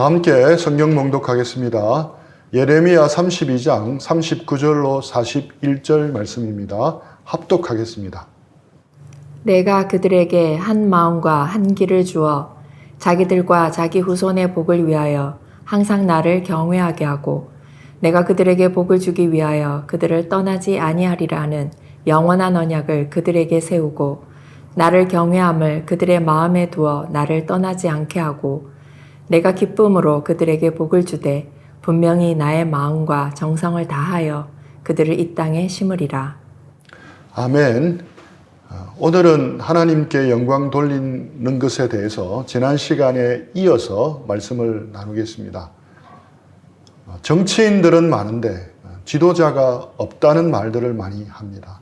다 함께 성경 봉독하겠습니다. 예레미야 32장 39절로 41절 말씀입니다. 합독하겠습니다. 내가 그들에게 한 마음과 한 길을 주어 자기들과 자기 후손의 복을 위하여 항상 나를 경외하게 하고 내가 그들에게 복을 주기 위하여 그들을 떠나지 아니하리라 하는 영원한 언약을 그들에게 세우고 나를 경외함을 그들의 마음에 두어 나를 떠나지 않게 하고 내가 기쁨으로 그들에게 복을 주되 분명히 나의 마음과 정성을 다하여 그들을 이 땅에 심으리라. 아멘. 오늘은 하나님께 영광 돌리는 것에 대해서 지난 시간에 이어서 말씀을 나누겠습니다. 정치인들은 많은데 지도자가 없다는 말들을 많이 합니다.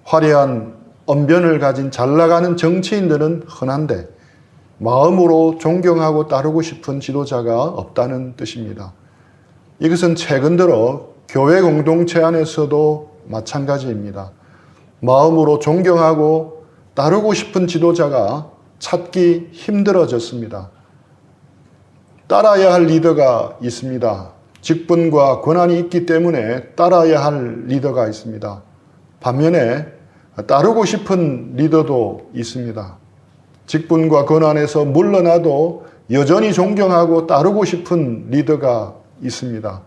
화려한 언변을 가진 잘 나가는 정치인들은 흔한데 마음으로 존경하고 따르고 싶은 지도자가 없다는 뜻입니다. 이것은 최근 들어 교회 공동체 안에서도 마찬가지입니다. 마음으로 존경하고 따르고 싶은 지도자가 찾기 힘들어졌습니다. 따라야 할 리더가 있습니다. 직분과 권한이 있기 때문에 따라야 할 리더가 있습니다. 반면에 따르고 싶은 리더도 있습니다. 직분과 권한에서 물러나도 여전히 존경하고 따르고 싶은 리더가 있습니다.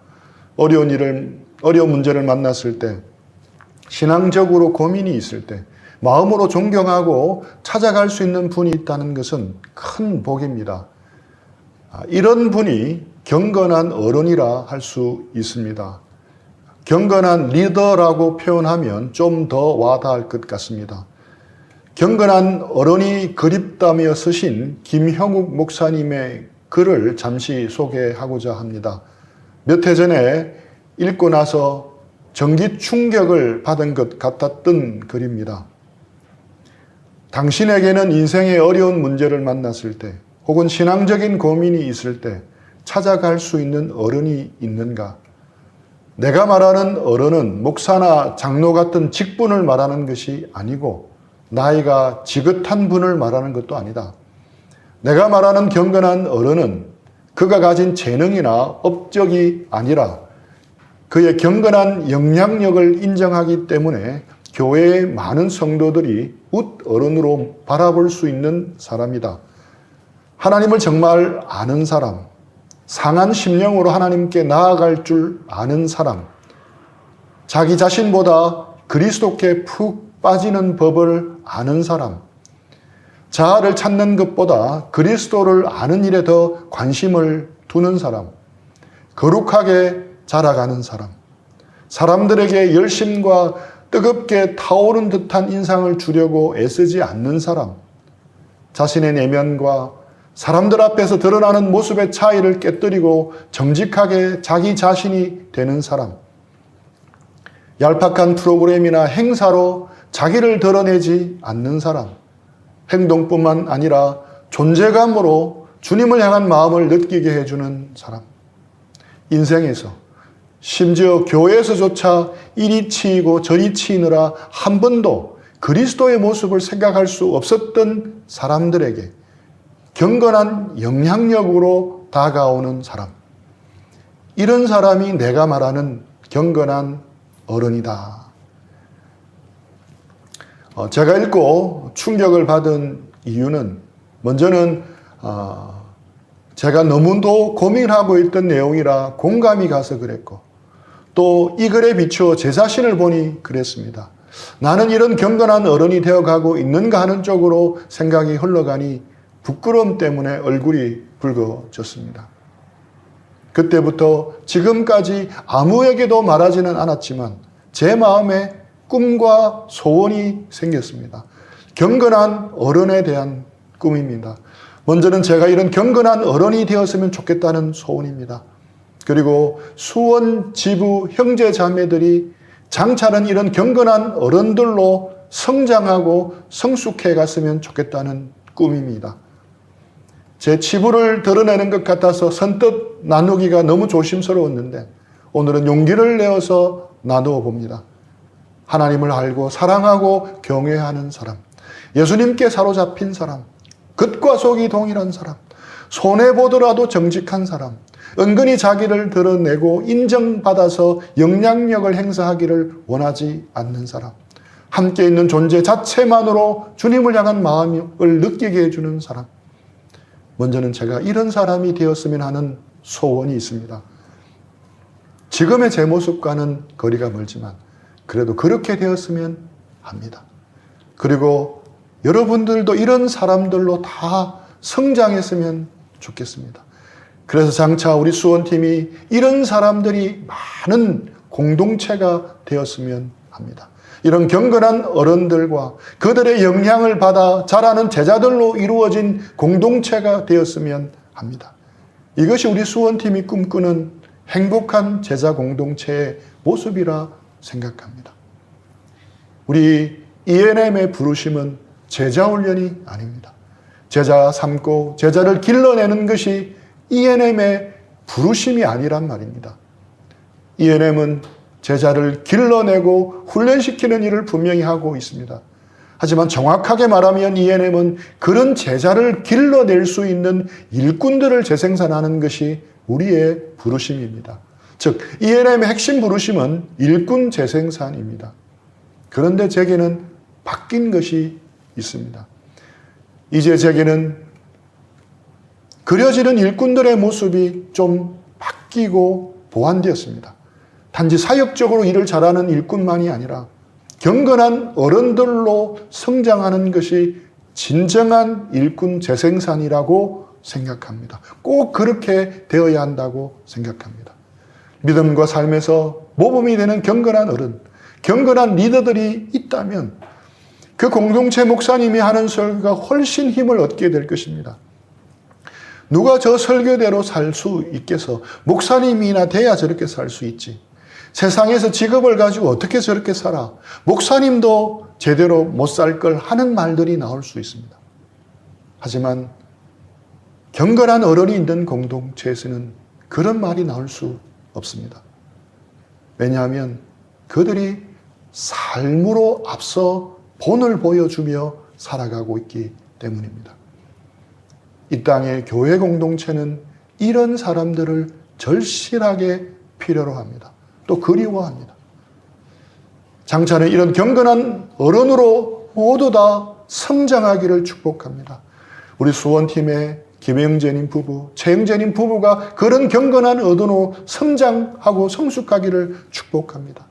어려운 문제를 만났을 때, 신앙적으로 고민이 있을 때, 마음으로 존경하고 찾아갈 수 있는 분이 있다는 것은 큰 복입니다. 이런 분이 경건한 어른이라 할 수 있습니다. 경건한 리더라고 표현하면 좀 더 와닿을 것 같습니다. 경건한 어른이 그립다며 쓰신 김형욱 목사님의 글을 잠시 소개하고자 합니다. 몇 해 전에 읽고 나서 전기 충격을 받은 것 같았던 글입니다. 당신에게는 인생의 어려운 문제를 만났을 때 혹은 신앙적인 고민이 있을 때 찾아갈 수 있는 어른이 있는가? 내가 말하는 어른은 목사나 장로 같은 직분을 말하는 것이 아니고 나이가 지긋한 분을 말하는 것도 아니다. 내가 말하는 경건한 어른은 그가 가진 재능이나 업적이 아니라 그의 경건한 영향력을 인정하기 때문에 교회의 많은 성도들이 웃 어른으로 바라볼 수 있는 사람이다. 하나님을 정말 아는 사람, 상한 심령으로 하나님께 나아갈 줄 아는 사람, 자기 자신보다 그리스도께 푹 빠지는 법을 아는 사람, 자아를 찾는 것보다 그리스도를 아는 일에 더 관심을 두는 사람, 거룩하게 자라가는 사람, 사람들에게 열심과 뜨겁게 타오른 듯한 인상을 주려고 애쓰지 않는 사람, 자신의 내면과 사람들 앞에서 드러나는 모습의 차이를 깨뜨리고 정직하게 자기 자신이 되는 사람, 얄팍한 프로그램이나 행사로 자기를 드러내지 않는 사람, 행동뿐만 아니라 존재감으로 주님을 향한 마음을 느끼게 해주는 사람, 인생에서 심지어 교회에서조차 이리 치이고 저리 치이느라 한 번도 그리스도의 모습을 생각할 수 없었던 사람들에게 경건한 영향력으로 다가오는 사람, 이런 사람이 내가 말하는 경건한 어른이다. 제가 읽고 충격을 받은 이유는 먼저는 제가 너무도 고민하고 있던 내용이라 공감이 가서 그랬고 또 이 글에 비추어 제 자신을 보니 그랬습니다. 나는 이런 경건한 어른이 되어가고 있는가 하는 쪽으로 생각이 흘러가니 부끄러움 때문에 얼굴이 붉어졌습니다. 그때부터 지금까지 아무에게도 말하지는 않았지만 제 마음에 꿈과 소원이 생겼습니다. 경건한 어른에 대한 꿈입니다. 먼저는 제가 이런 경건한 어른이 되었으면 좋겠다는 소원입니다. 그리고 수원 지부 형제 자매들이 장차는 이런 경건한 어른들로 성장하고 성숙해 갔으면 좋겠다는 꿈입니다. 제 치부를 드러내는 것 같아서 선뜻 나누기가 너무 조심스러웠는데 오늘은 용기를 내어서 나누어 봅니다. 하나님을 알고 사랑하고 경외하는 사람, 예수님께 사로잡힌 사람, 겉과 속이 동일한 사람, 손해보더라도 정직한 사람, 은근히 자기를 드러내고 인정받아서 영향력을 행사하기를 원하지 않는 사람, 함께 있는 존재 자체만으로 주님을 향한 마음을 느끼게 해주는 사람. 먼저는 제가 이런 사람이 되었으면 하는 소원이 있습니다. 지금의 제 모습과는 거리가 멀지만 그래도 그렇게 되었으면 합니다. 그리고 여러분들도 이런 사람들로 다 성장했으면 좋겠습니다. 그래서 장차 우리 수원팀이 이런 사람들이 많은 공동체가 되었으면 합니다. 이런 경건한 어른들과 그들의 영향을 받아 자라는 제자들로 이루어진 공동체가 되었으면 합니다. 이것이 우리 수원팀이 꿈꾸는 행복한 제자 공동체의 모습이라 생각합니다. 우리 ENM의 부르심은 제자 훈련이 아닙니다. 제자 삼고 제자를 길러내는 것이 ENM의 부르심이 아니란 말입니다. ENM은 제자를 길러내고 훈련시키는 일을 분명히 하고 있습니다. 하지만 정확하게 말하면 ENM은 그런 제자를 길러낼 수 있는 일꾼들을 재생산하는 것이 우리의 부르심입니다. 즉, ENM의 핵심 부르심은 일꾼 재생산입니다. 그런데 제게는 바뀐 것이 있습니다. 이제 제게는 그려지는 일꾼들의 모습이 좀 바뀌고 보완되었습니다. 단지 사역적으로 일을 잘하는 일꾼만이 아니라 경건한 어른들로 성장하는 것이 진정한 일꾼 재생산이라고 생각합니다. 꼭 그렇게 되어야 한다고 생각합니다. 믿음과 삶에서 모범이 되는 경건한 어른, 경건한 리더들이 있다면 그 공동체 목사님이 하는 설교가 훨씬 힘을 얻게 될 것입니다. 누가 저 설교대로 살 수 있겠어? 목사님이나 돼야 저렇게 살 수 있지. 세상에서 직업을 가지고 어떻게 저렇게 살아? 목사님도 제대로 못 살 걸 하는 말들이 나올 수 있습니다. 하지만 경건한 어른이 있는 공동체에서는 그런 말이 나올 수 없습니다. 왜냐하면 그들이 삶으로 앞서 본을 보여주며 살아가고 있기 때문입니다. 이 땅의 교회 공동체는 이런 사람들을 절실하게 필요로 합니다. 또 그리워합니다. 장차는 이런 경건한 어른으로 모두 다 성장하기를 축복합니다. 우리 수원팀의 김영재님 부부, 최영재님 부부가 그런 경건한 어른으로 성장하고 성숙하기를 축복합니다.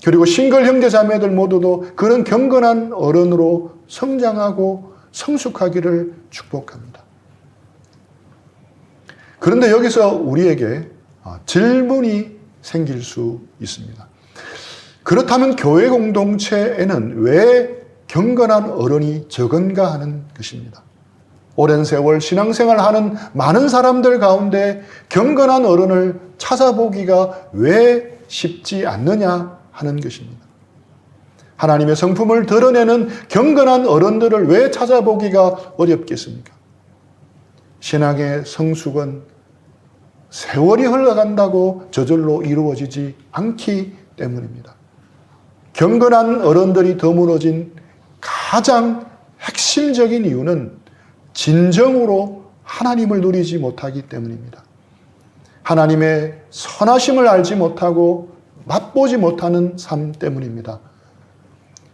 그리고 싱글 형제 자매들 모두도 그런 경건한 어른으로 성장하고 성숙하기를 축복합니다. 그런데 여기서 우리에게 질문이 생길 수 있습니다. 그렇다면 교회 공동체에는 왜 경건한 어른이 적은가 하는 것입니다. 오랜 세월 신앙생활 하는 많은 사람들 가운데 경건한 어른을 찾아보기가 왜 쉽지 않느냐 하는 것입니다. 하나님의 성품을 드러내는 경건한 어른들을 왜 찾아보기가 어렵겠습니까? 신앙의 성숙은 세월이 흘러간다고 저절로 이루어지지 않기 때문입니다. 경건한 어른들이 드물어진 가장 핵심적인 이유는 진정으로 하나님을 누리지 못하기 때문입니다. 하나님의 선하심을 알지 못하고 맛보지 못하는 삶 때문입니다.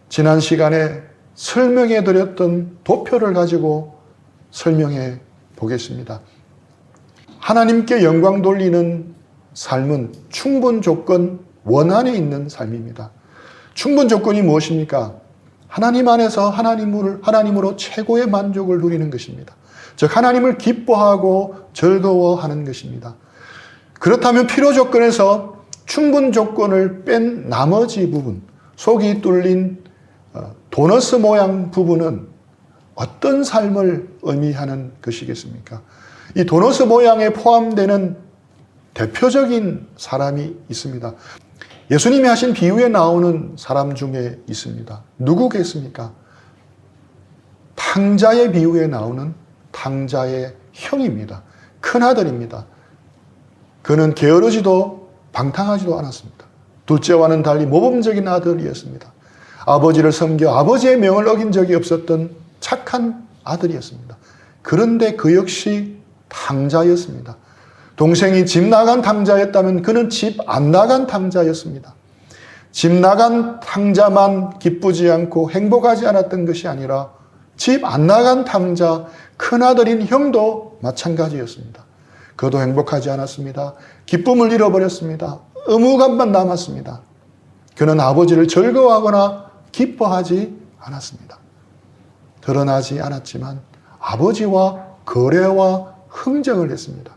지난 시간에 설명해 드렸던 도표를 가지고 설명해 보겠습니다. 하나님께 영광 돌리는 삶은 충분 조건 원안에 있는 삶입니다. 충분 조건이 무엇입니까? 하나님 안에서 하나님으로 최고의 만족을 누리는 것입니다. 즉 하나님을 기뻐하고 즐거워하는 것입니다. 그렇다면 필요 조건에서 충분 조건을 뺀 나머지 부분, 속이 뚫린 도너스 모양 부분은 어떤 삶을 의미하는 것이겠습니까? 이 도너스 모양에 포함되는 대표적인 사람이 있습니다. 예수님이 하신 비유에 나오는 사람 중에 있습니다. 누구겠습니까? 탕자의 비유에 나오는 탕자의 형입니다. 큰아들입니다. 그는 게으르지도 방탕하지도 않았습니다. 둘째와는 달리 모범적인 아들이었습니다. 아버지를 섬겨 아버지의 명을 어긴 적이 없었던 착한 아들이었습니다. 그런데 그 역시 탕자였습니다. 동생이 집 나간 탕자였다면 그는 집 안 나간 탕자였습니다. 집 나간 탕자만 기쁘지 않고 행복하지 않았던 것이 아니라 집 안 나간 탕자 큰아들인 형도 마찬가지였습니다. 그도 행복하지 않았습니다. 기쁨을 잃어버렸습니다. 의무감만 남았습니다. 그는 아버지를 즐거워하거나 기뻐하지 않았습니다. 드러나지 않았지만 아버지와 거래와 흥정을 했습니다.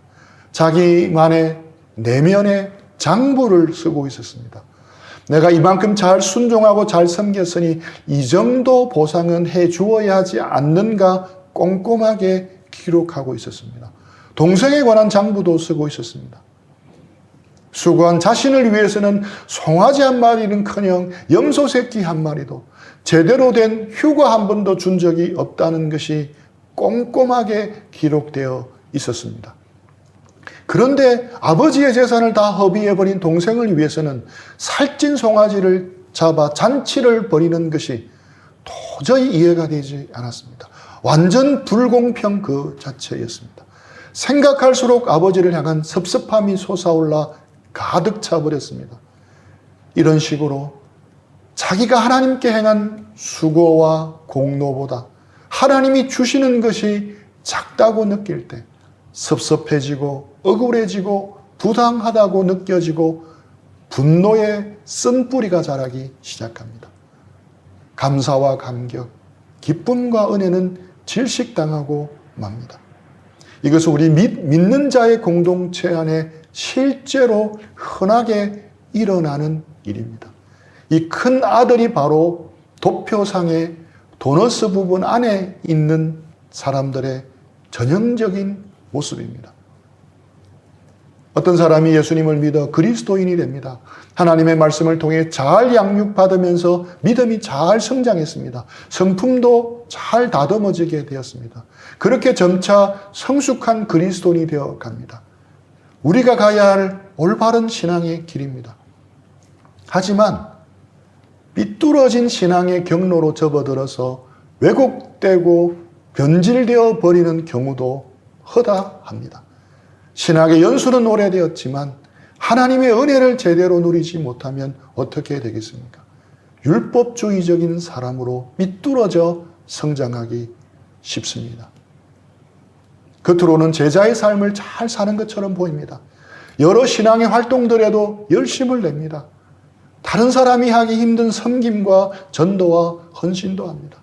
자기만의 내면의 장부를 쓰고 있었습니다. 내가 이만큼 잘 순종하고 잘 섬겼으니 이 정도 보상은 해 주어야 하지 않는가 꼼꼼하게 기록하고 있었습니다. 동생에 관한 장부도 쓰고 있었습니다. 수고한 자신을 위해서는 송아지 한 마리는커녕 염소 새끼 한 마리도 제대로 된 휴가 한 번도 준 적이 없다는 것이 꼼꼼하게 기록되어 있었습니다. 그런데 아버지의 재산을 다 허비해버린 동생을 위해서는 살찐 송아지를 잡아 잔치를 벌이는 것이 도저히 이해가 되지 않았습니다. 완전 불공평 그 자체였습니다. 생각할수록 아버지를 향한 섭섭함이 솟아올라 가득 차버렸습니다. 이런 식으로 자기가 하나님께 행한 수고와 공로보다 하나님이 주시는 것이 작다고 느낄 때 섭섭해지고 억울해지고 부당하다고 느껴지고 분노의 쓴뿌리가 자라기 시작합니다. 감사와 감격, 기쁨과 은혜는 질식당하고 맙니다. 이것은 우리 믿는 자의 공동체 안에 실제로 흔하게 일어나는 일입니다. 이 큰 아들이 바로 도표상의 도너스 부분 안에 있는 사람들의 전형적인 모습입니다. 어떤 사람이 예수님을 믿어 그리스도인이 됩니다. 하나님의 말씀을 통해 잘 양육받으면서 믿음이 잘 성장했습니다. 성품도 잘 다듬어지게 되었습니다. 그렇게 점차 성숙한 그리스도인이 되어 갑니다. 우리가 가야 할 올바른 신앙의 길입니다. 하지만 삐뚤어진 신앙의 경로로 접어들어서 왜곡되고 변질되어 버리는 경우도 허다합니다. 신학의 연수는 오래되었지만 하나님의 은혜를 제대로 누리지 못하면 어떻게 되겠습니까? 율법주의적인 사람으로 삐뚤어져 성장하기 쉽습니다. 겉으로는 제자의 삶을 잘 사는 것처럼 보입니다. 여러 신앙의 활동들에도 열심을 냅니다. 다른 사람이 하기 힘든 섬김과 전도와 헌신도 합니다.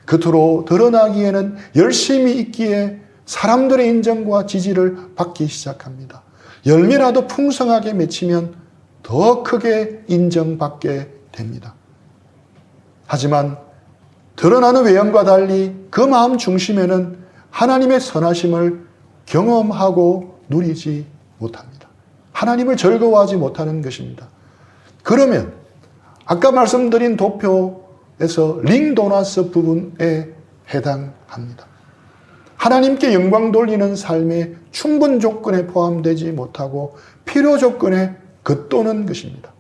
겉으로 드러나기에는 열심히 있기에 사람들의 인정과 지지를 받기 시작합니다. 열매라도 풍성하게 맺히면 더 크게 인정받게 됩니다. 하지만 드러나는 외형과 달리 그 마음 중심에는 하나님의 선하심을 경험하고 누리지 못합니다. 하나님을 즐거워하지 못하는 것입니다. 그러면 아까 말씀드린 도표에서 링도나스 부분에 해당합니다. 하나님께 영광 돌리는 삶의 충분 조건에 포함되지 못하고 필요 조건에 겉도는 것입니다.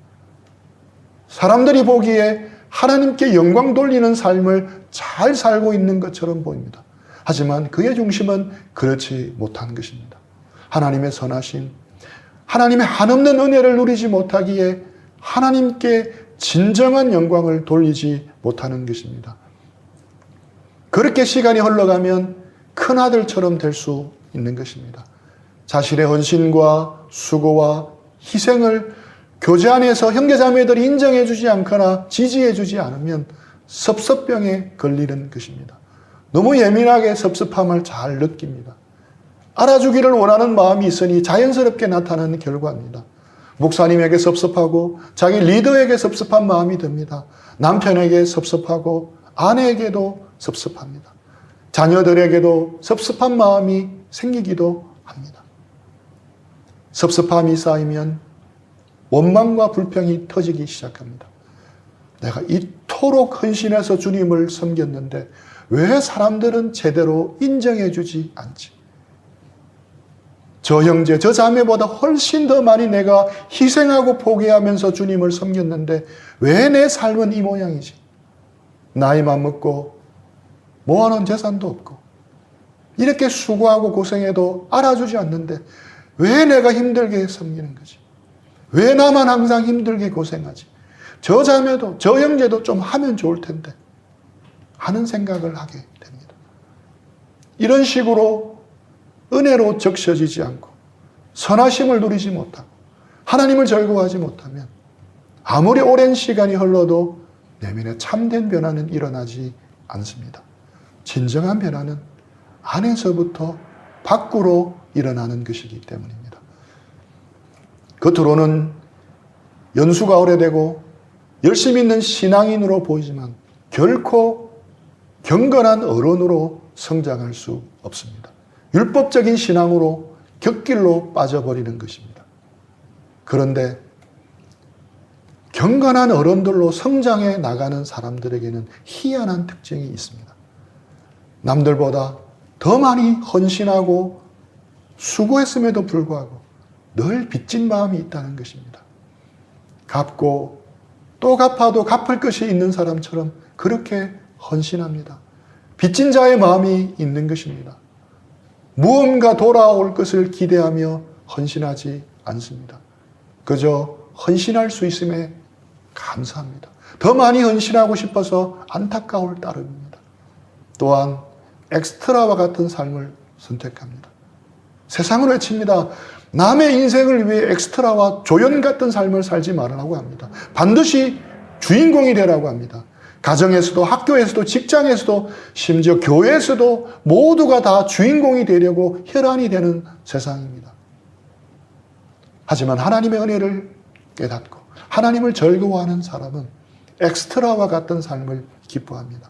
사람들이 보기에 하나님께 영광 돌리는 삶을 잘 살고 있는 것처럼 보입니다. 하지만 그의 중심은 그렇지 못한 것입니다. 하나님의 선하심, 하나님의 한없는 은혜를 누리지 못하기에 하나님께 진정한 영광을 돌리지 못하는 것입니다. 그렇게 시간이 흘러가면 큰아들처럼 될 수 있는 것입니다. 자신의 헌신과 수고와 희생을 교제 안에서 형제자매들이 인정해 주지 않거나 지지해 주지 않으면 섭섭병에 걸리는 것입니다. 너무 예민하게 섭섭함을 잘 느낍니다. 알아주기를 원하는 마음이 있으니 자연스럽게 나타나는 결과입니다. 목사님에게 섭섭하고 자기 리더에게 섭섭한 마음이 듭니다. 남편에게 섭섭하고 아내에게도 섭섭합니다. 자녀들에게도 섭섭한 마음이 생기기도 합니다. 섭섭함이 쌓이면 원망과 불평이 터지기 시작합니다. 내가 이토록 헌신해서 주님을 섬겼는데 왜 사람들은 제대로 인정해 주지 않지? 저 형제, 저 자매보다 훨씬 더 많이 내가 희생하고 포기하면서 주님을 섬겼는데 왜 내 삶은 이 모양이지? 나이만 먹고 모아놓은 재산도 없고 이렇게 수고하고 고생해도 알아주지 않는데 왜 내가 힘들게 섬기는 거지? 왜 나만 항상 힘들게 고생하지? 저 자매도 저 형제도 좀 하면 좋을 텐데 하는 생각을 하게 됩니다. 이런 식으로 은혜로 적셔지지 않고 선하심을 누리지 못하고 하나님을 즐거워하지 못하면 아무리 오랜 시간이 흘러도 내면에 참된 변화는 일어나지 않습니다. 진정한 변화는 안에서부터 밖으로 일어나는 것이기 때문입니다. 겉으로는 연수가 오래되고 열심히 있는 신앙인으로 보이지만 결코 경건한 어른으로 성장할 수 없습니다. 율법적인 신앙으로 곁길로 빠져버리는 것입니다. 그런데 경건한 어른들로 성장해 나가는 사람들에게는 희한한 특징이 있습니다. 남들보다 더 많이 헌신하고 수고했음에도 불구하고 늘 빚진 마음이 있다는 것입니다. 갚고 또 갚아도 갚을 것이 있는 사람처럼 그렇게 헌신합니다. 빚진 자의 마음이 있는 것입니다. 무언가 돌아올 것을 기대하며 헌신하지 않습니다. 그저 헌신할 수 있음에 감사합니다. 더 많이 헌신하고 싶어서 안타까울 따름입니다. 또한 엑스트라와 같은 삶을 선택합니다. 세상으로 외칩니다. 남의 인생을 위해 엑스트라와 조연 같은 삶을 살지 말라고 합니다. 반드시 주인공이 되라고 합니다. 가정에서도 학교에서도 직장에서도 심지어 교회에서도 모두가 다 주인공이 되려고 혈안이 되는 세상입니다. 하지만 하나님의 은혜를 깨닫고 하나님을 즐거워하는 사람은 엑스트라와 같은 삶을 기뻐합니다.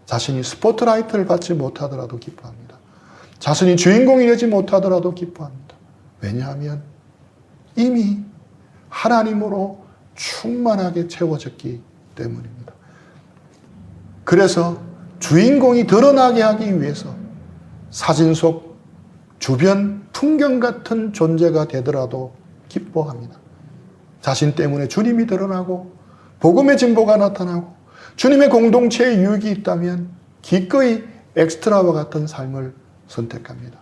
자신이 스포트라이트를 받지 못하더라도 기뻐합니다. 자신이 주인공이 되지 못하더라도 기뻐합니다. 왜냐하면 이미 하나님으로 충만하게 채워졌기 때문입니다. 그래서 주인공이 드러나게 하기 위해서 사진 속 주변 풍경 같은 존재가 되더라도 기뻐합니다. 자신 때문에 주님이 드러나고 복음의 진보가 나타나고 주님의 공동체에 유익이 있다면 기꺼이 엑스트라와 같은 삶을 선택합니다.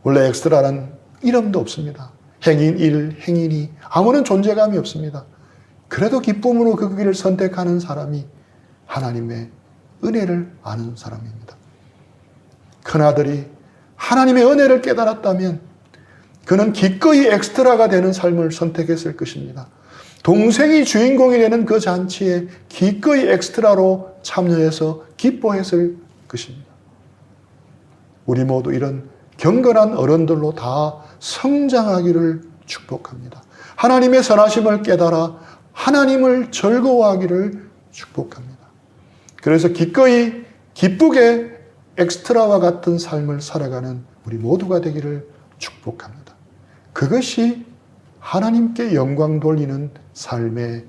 원래 엑스트라란 이름도 없습니다. 행인 1, 행인 2 아무런 존재감이 없습니다. 그래도 기쁨으로 그 길을 선택하는 사람이 하나님의 은혜를 아는 사람입니다. 큰아들이 하나님의 은혜를 깨달았다면 그는 기꺼이 엑스트라가 되는 삶을 선택했을 것입니다. 동생이 주인공이 되는 그 잔치에 기꺼이 엑스트라로 참여해서 기뻐했을 것입니다. 우리 모두 이런 경건한 어른들로 다 성장하기를 축복합니다. 하나님의 선하심을 깨달아 하나님을 즐거워하기를 축복합니다. 그래서 기꺼이 기쁘게 엑스트라와 같은 삶을 살아가는 우리 모두가 되기를 축복합니다. 그것이 하나님께 영광 돌리는 삶의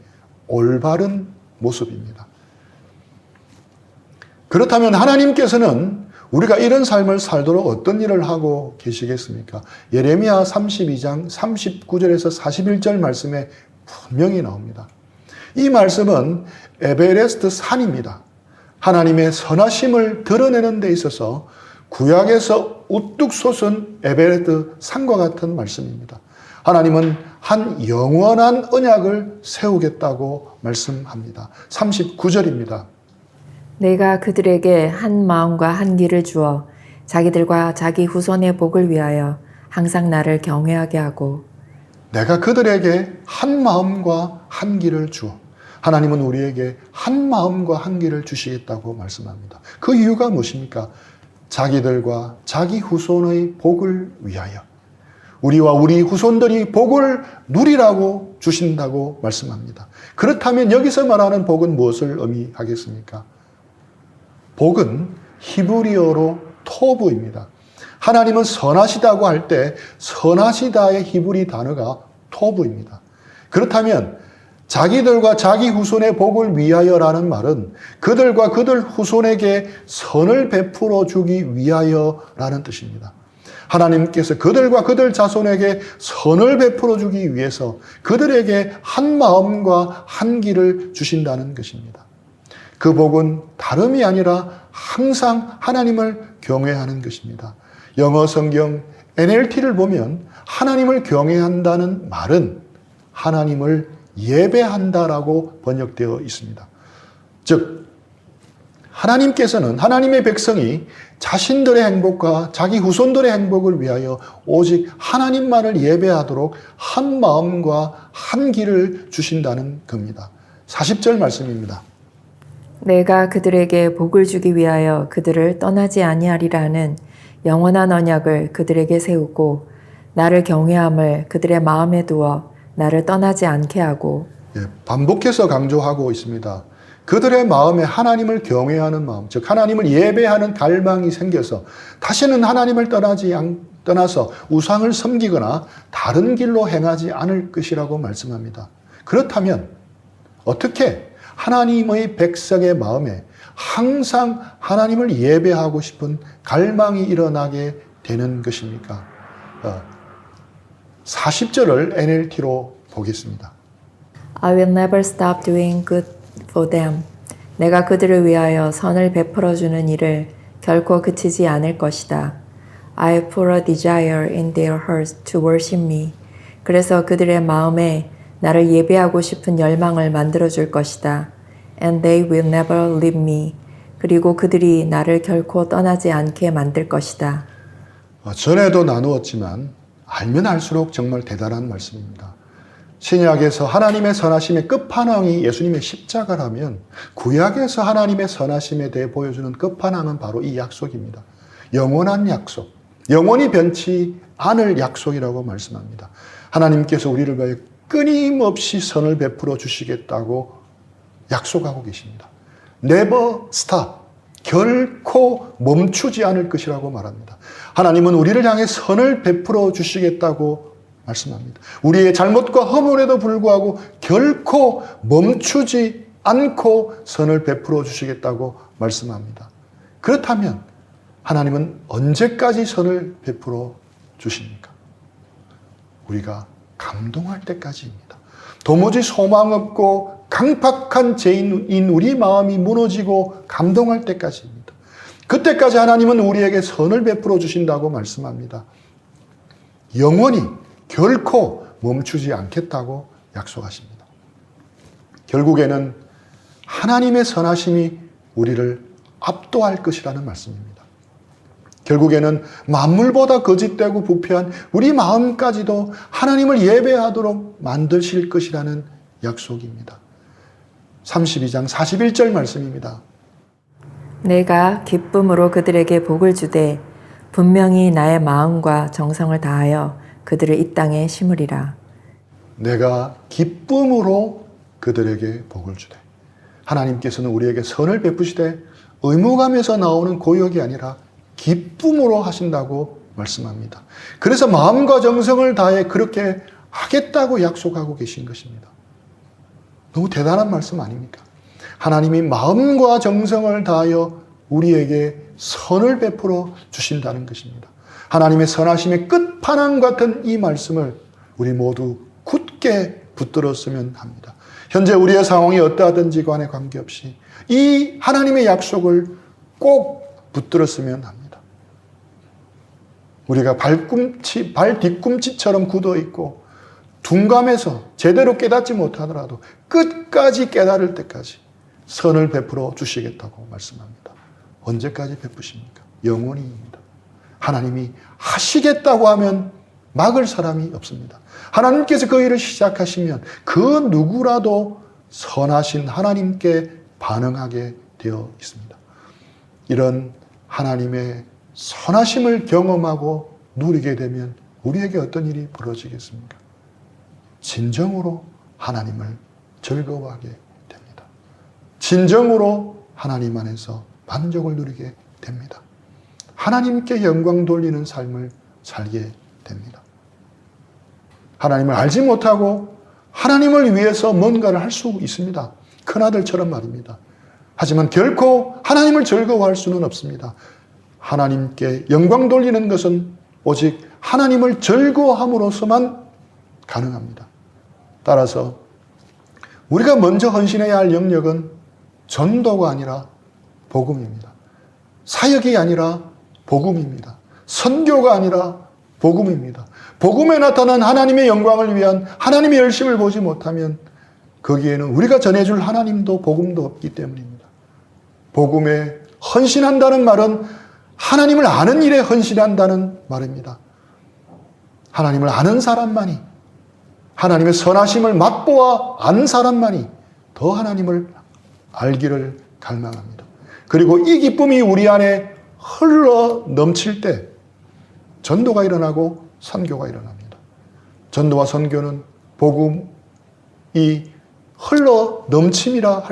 올바른 모습입니다. 그렇다면 하나님께서는 우리가 이런 삶을 살도록 어떤 일을 하고 계시겠습니까? 예레미야 32장 39절에서 41절 말씀에 분명히 나옵니다. 이 말씀은 에베레스트 산입니다. 하나님의 선하심을 드러내는 데 있어서 구약에서 우뚝 솟은 에베레스트 산과 같은 말씀입니다. 하나님은 한 영원한 언약을 세우겠다고 말씀합니다. 39절입니다. 내가 그들에게 한 마음과 한 길을 주어 자기들과 자기 후손의 복을 위하여 항상 나를 경외하게 하고 내가 그들에게 한 마음과 한 길을 주어 하나님은 우리에게 한 마음과 한 길을 주시겠다고 말씀합니다. 그 이유가 무엇입니까? 자기들과 자기 후손의 복을 위하여 우리와 우리 후손들이 복을 누리라고 주신다고 말씀합니다. 그렇다면 여기서 말하는 복은 무엇을 의미하겠습니까? 복은 히브리어로 토브입니다. 하나님은 선하시다고 할 때 선하시다의 히브리 단어가 토브입니다. 그렇다면 자기들과 자기 후손의 복을 위하여라는 말은 그들과 그들 후손에게 선을 베풀어 주기 위하여라는 뜻입니다. 하나님께서 그들과 그들 자손에게 선을 베풀어 주기 위해서 그들에게 한 마음과 한 길을 주신다는 것입니다. 그 복은 다름이 아니라 항상 하나님을 경외하는 것입니다. 영어 성경 NLT를 보면 하나님을 경외한다는 말은 하나님을 예배한다라고 번역되어 있습니다. 즉, 하나님께서는 하나님의 백성이 자신들의 행복과 자기 후손들의 행복을 위하여 오직 하나님만을 예배하도록 한 마음과 한 길을 주신다는 겁니다. 40절 말씀입니다. 내가 그들에게 복을 주기 위하여 그들을 떠나지 아니하리라 하는 영원한 언약을 그들에게 세우고 나를 경외함을 그들의 마음에 두어 나를 떠나지 않게 하고 반복해서 강조하고 있습니다. 그들의 마음에 하나님을 경외하는 마음, 즉 하나님을 예배하는 갈망이 생겨서 다시는 하나님을 떠나서 우상을 섬기거나 다른 길로 행하지 않을 것이라고 말씀합니다. 그렇다면 어떻게 하나님의 백성의 마음에 항상 하나님을 예배하고 싶은 갈망이 일어나게 되는 것입니까? 40절을 NLT로 보겠습니다. I will never stop doing good for them. 내가 그들을 위하여 선을 베풀어 주는 일을 결코 그치지 않을 것이다. I put a desire in their hearts to worship me. 그래서 그들의 마음에 나를 예배하고 싶은 열망을 만들어 줄 것이다. And they will never leave me. 그리고 그들이 나를 결코 떠나지 않게 만들 것이다. 전에도 나누었지만 알면 알수록 정말 대단한 말씀입니다. 신약에서 하나님의 선하심의 끝판왕이 예수님의 십자가라면 구약에서 하나님의 선하심에 대해 보여주는 끝판왕은 바로 이 약속입니다. 영원한 약속, 영원히 변치 않을 약속이라고 말씀합니다. 하나님께서 우리를 위하여 끊임없이 선을 베풀어 주시겠다고 약속하고 계십니다. Never stop, 결코 멈추지 않을 것이라고 말합니다. 하나님은 우리를 향해 선을 베풀어 주시겠다고 말씀합니다. 우리의 잘못과 허물에도 불구하고 결코 멈추지 않고 선을 베풀어 주시겠다고 말씀합니다. 그렇다면 하나님은 언제까지 선을 베풀어 주십니까? 우리가 감동할 때까지입니다. 도무지 소망 없고 강팍한 죄인인 우리 마음이 무너지고 감동할 때까지입니다. 그때까지 하나님은 우리에게 선을 베풀어 주신다고 말씀합니다. 영원히 결코 멈추지 않겠다고 약속하십니다. 결국에는 하나님의 선하심이 우리를 압도할 것이라는 말씀입니다. 결국에는 만물보다 거짓되고 부패한 우리 마음까지도 하나님을 예배하도록 만드실 것이라는 약속입니다. 32장 41절 말씀입니다. 내가 기쁨으로 그들에게 복을 주되 분명히 나의 마음과 정성을 다하여 그들을 이 땅에 심으리라. 내가 기쁨으로 그들에게 복을 주되. 하나님께서는 우리에게 선을 베푸시되 의무감에서 나오는 고역이 아니라 기쁨으로 하신다고 말씀합니다. 그래서 마음과 정성을 다해 그렇게 하겠다고 약속하고 계신 것입니다. 너무 대단한 말씀 아닙니까? 하나님이 마음과 정성을 다하여 우리에게 선을 베풀어 주신다는 것입니다. 하나님의 선하심의 끝판왕 같은 이 말씀을 우리 모두 굳게 붙들었으면 합니다. 현재 우리의 상황이 어떠하든지 간에 관계없이 이 하나님의 약속을 꼭 붙들었으면 합니다. 우리가 발 뒤꿈치처럼 굳어 있고 둔감해서 제대로 깨닫지 못하더라도 끝까지 깨달을 때까지 선을 베풀어 주시겠다고 말씀합니다. 언제까지 베푸십니까? 영원히입니다. 하나님이 하시겠다고 하면 막을 사람이 없습니다. 하나님께서 그 일을 시작하시면 그 누구라도 선하신 하나님께 반응하게 되어 있습니다. 이런 하나님의 선하심을 경험하고 누리게 되면 우리에게 어떤 일이 벌어지겠습니까? 진정으로 하나님을 즐거워하게 됩니다. 진정으로 하나님 안에서 만족을 누리게 됩니다. 하나님께 영광 돌리는 삶을 살게 됩니다. 하나님을 알지 못하고 하나님을 위해서 뭔가를 할 수 있습니다. 큰아들처럼 말입니다. 하지만 결코 하나님을 즐거워할 수는 없습니다. 하나님께 영광 돌리는 것은 오직 하나님을 즐거워함으로써만 가능합니다. 따라서 우리가 먼저 헌신해야 할 영역은 전도가 아니라 복음입니다. 사역이 아니라 복음입니다. 선교가 아니라 복음입니다. 복음에 나타난 하나님의 영광을 위한 하나님의 열심을 보지 못하면 거기에는 우리가 전해줄 하나님도 복음도 없기 때문입니다. 복음에 헌신한다는 말은 하나님을 아는 일에 헌신한다는 말입니다. 하나님을 아는 사람만이, 하나님의 선하심을 맛보아 아는 사람만이 더 하나님을 알기를 갈망합니다. 그리고 이 기쁨이 우리 안에 흘러 넘칠 때 전도가 일어나고 선교가 일어납니다. 전도와 선교는 복음이 흘러 넘침이라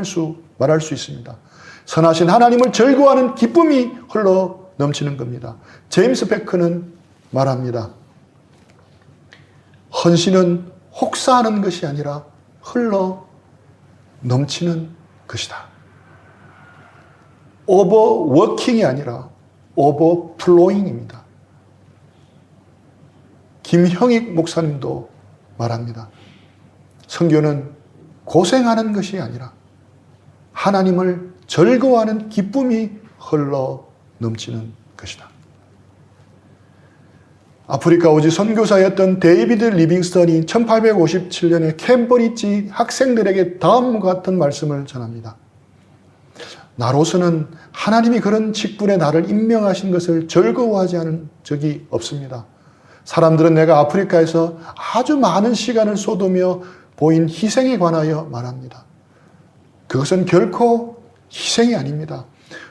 말할 수 있습니다. 선하신 하나님을 즐거워하는 기쁨이 흘러 넘치는 겁니다. 제임스 베커는 말합니다. 헌신은 혹사하는 것이 아니라 흘러 넘치는 것이다. 오버워킹이 아니라 오버플로잉입니다. 김형익 목사님도 말합니다. 선교는 고생하는 것이 아니라 하나님을 즐거워하는 기쁨이 흘러 넘치는 것이다. 아프리카 오지 선교사였던 데이비드 리빙스턴이 1857년에 캠브리지 학생들에게 다음과 같은 말씀을 전합니다. 나로서는 하나님이 그런 직분에 나를 임명하신 것을 즐거워하지 않은 적이 없습니다. 사람들은 내가 아프리카에서 아주 많은 시간을 쏟으며 보인 희생에 관하여 말합니다. 그것은 결코 희생이 아닙니다.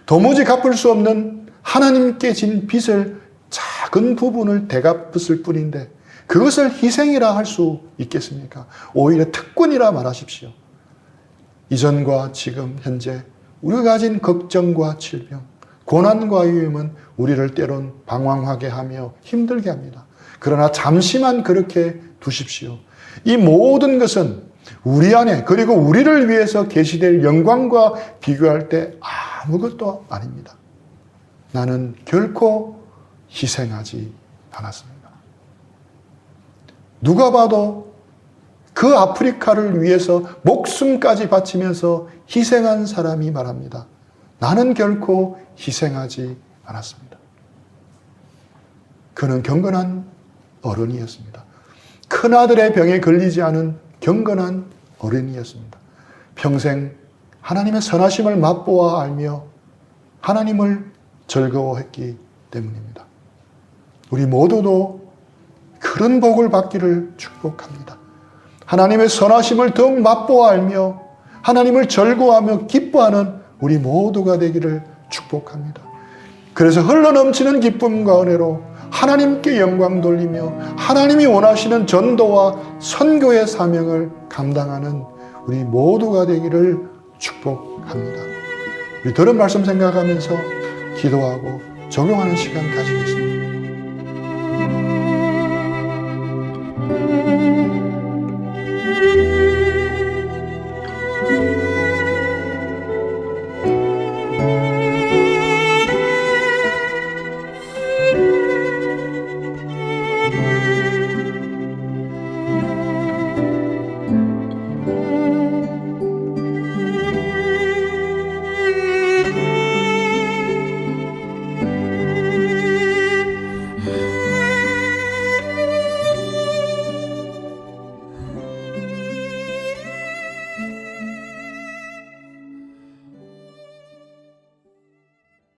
도무지 갚을 수 없는 하나님께 진 빚을 작은 부분을 되갚았을 뿐인데 그것을 희생이라 할 수 있겠습니까? 오히려 특권이라 말하십시오. 이전과 지금 현재 우리가 가진 걱정과 질병, 고난과 위험은 우리를 때론 방황하게 하며 힘들게 합니다. 그러나 잠시만 그렇게 두십시오. 이 모든 것은 우리 안에 그리고 우리를 위해서 계시될 영광과 비교할 때 아무것도 아닙니다. 나는 결코 희생하지 않았습니다. 누가 봐도 그 아프리카를 위해서 목숨까지 바치면서 희생한 사람이 말합니다. 나는 결코 희생하지 않았습니다. 그는 경건한 어른이었습니다. 큰아들의 병에 걸리지 않은 경건한 어른이었습니다. 평생 하나님의 선하심을 맛보아 알며 하나님을 즐거워했기 때문입니다. 우리 모두도 그런 복을 받기를 축복합니다. 하나님의 선하심을 더욱 맛보아 알며 하나님을 즐거워하며 기뻐하는 우리 모두가 되기를 축복합니다. 그래서 흘러넘치는 기쁨과 은혜로 하나님께 영광 돌리며 하나님이 원하시는 전도와 선교의 사명을 감당하는 우리 모두가 되기를 축복합니다. 우리 들은 말씀 생각하면서 기도하고 적용하는 시간 가지겠습니다.